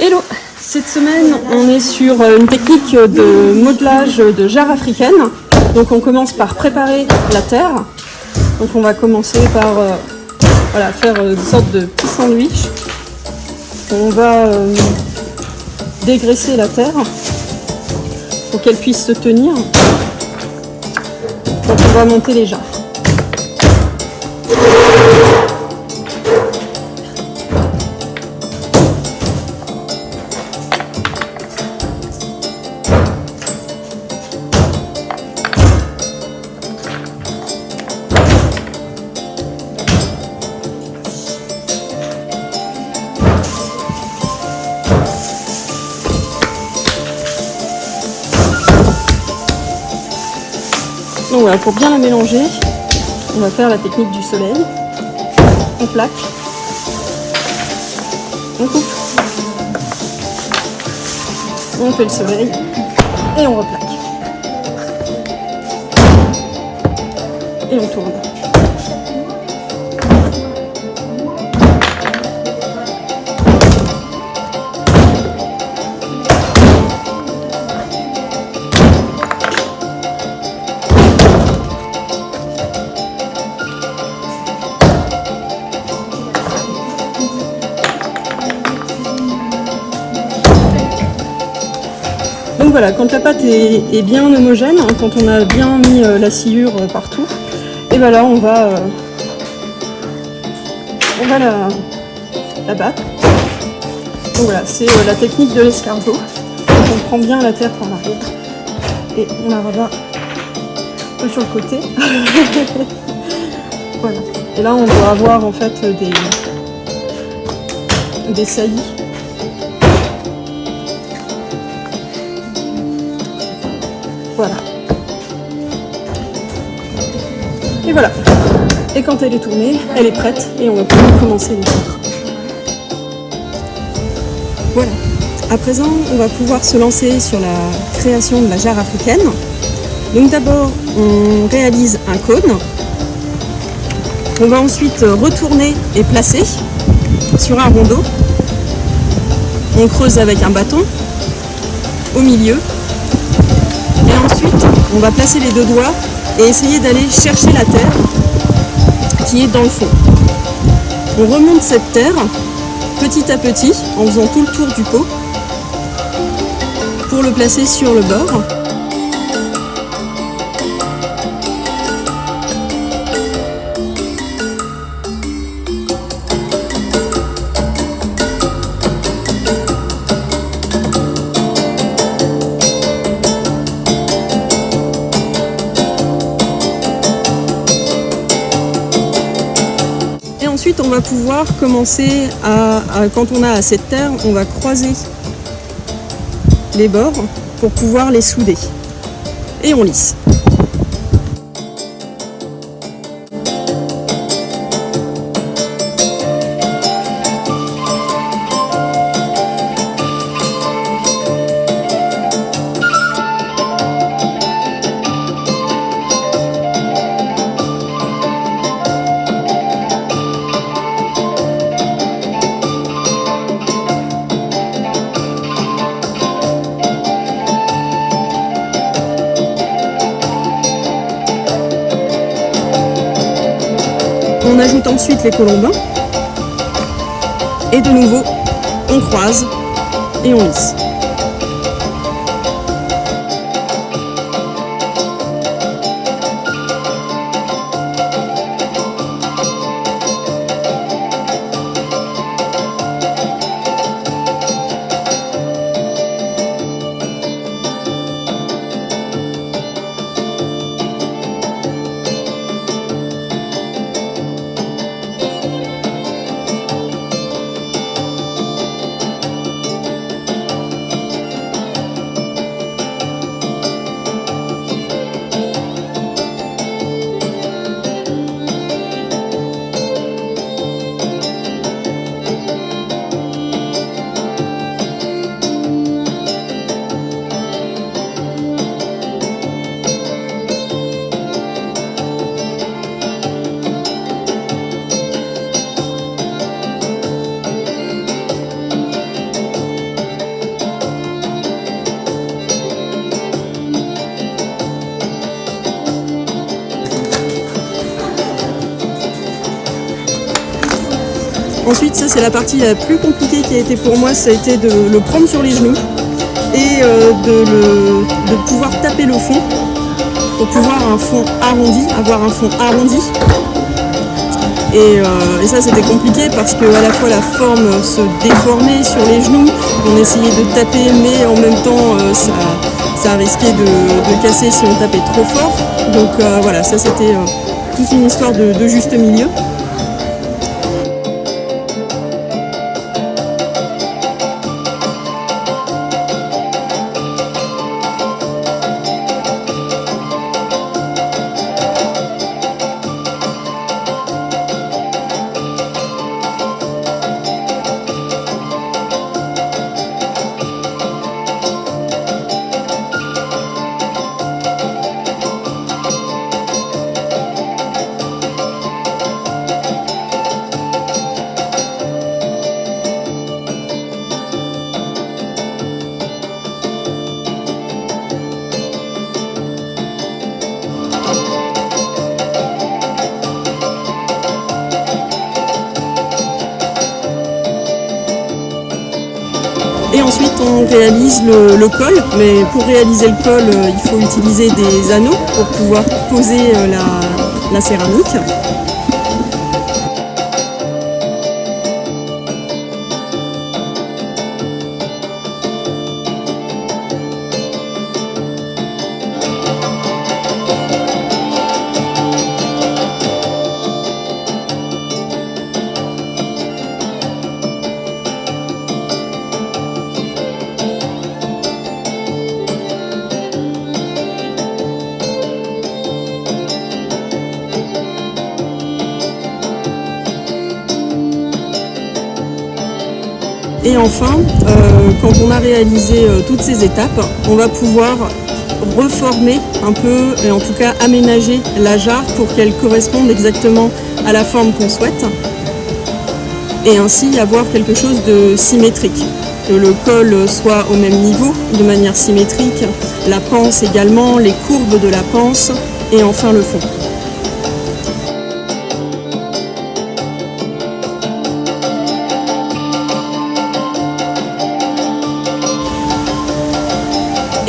Hello! Cette semaine, on est sur une technique de modelage de jarre africaine. Donc on commence par préparer la terre. Donc on va commencer par faire une sorte de petit sandwich. On va dégraisser la terre pour qu'elle puisse se tenir. Donc on va monter les jarres. Donc voilà, pour bien la mélanger, on va faire la technique du soleil. On plaque, on coupe, on fait le soleil et on replaque. Et on tourne. Donc voilà, quand la pâte est bien homogène, quand on a bien mis la sciure partout, et ben là on va la battre. Donc voilà, c'est la technique de l'escargot. Donc on prend bien la terre par l'arrière et on la rabat un peu sur le côté. Voilà. Et là on doit avoir en fait des saillies. Voilà. Et voilà. Et quand elle est tournée, elle est prête et on va pouvoir commencer les autres. Voilà. À présent, on va pouvoir se lancer sur la création de la jarre africaine. Donc d'abord, on réalise un cône. On va ensuite retourner et placer sur un rondeau. On creuse avec un bâton au milieu. Et ensuite, on va placer les deux doigts et essayer d'aller chercher la terre qui est dans le fond. On remonte cette terre petit à petit en faisant tout le tour du pot pour le placer sur le bord. Ensuite, on va pouvoir commencer quand on a assez de terre, on va croiser les bords pour pouvoir les souder. Et on lisse. On ajoute ensuite les colombins et de nouveau on croise et on lisse. Ensuite, ça c'est la partie la plus compliquée qui a été pour moi, ça a été de le prendre sur les genoux et de pouvoir taper le fond pour pouvoir avoir un fond arrondi. Et ça c'était compliqué parce que à la fois la forme se déformait sur les genoux, on essayait de taper mais en même temps ça risquait de casser si on tapait trop fort. Donc voilà, ça c'était toute une histoire de juste milieu. Et ensuite on réalise le col, mais pour réaliser le col il faut utiliser des anneaux pour pouvoir poser la céramique. Et enfin, quand on a réalisé toutes ces étapes, on va pouvoir reformer un peu, et en tout cas aménager la jarre pour qu'elle corresponde exactement à la forme qu'on souhaite, et ainsi avoir quelque chose de symétrique, que le col soit au même niveau, de manière symétrique, la panse également, les courbes de la panse, et enfin le fond.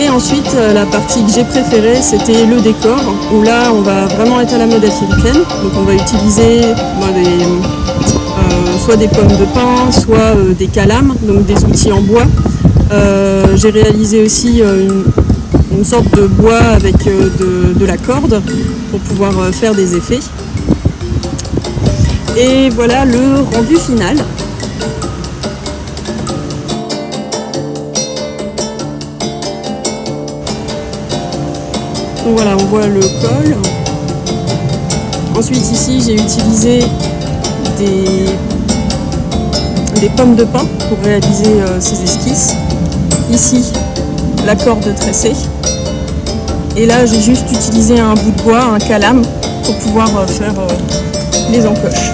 Et ensuite, la partie que j'ai préférée, c'était le décor, où là, on va vraiment être à la mode africaine. Donc on va utiliser soit des pommes de pin, soit des calames, donc des outils en bois. J'ai réalisé aussi une sorte de bois avec de la corde pour pouvoir faire des effets. Et voilà le rendu final. Donc voilà, on voit le col. Ensuite ici j'ai utilisé des pommes de pin pour réaliser ces esquisses. Ici la corde tressée. Et là j'ai juste utilisé un bout de bois, un calame, pour pouvoir faire les encoches.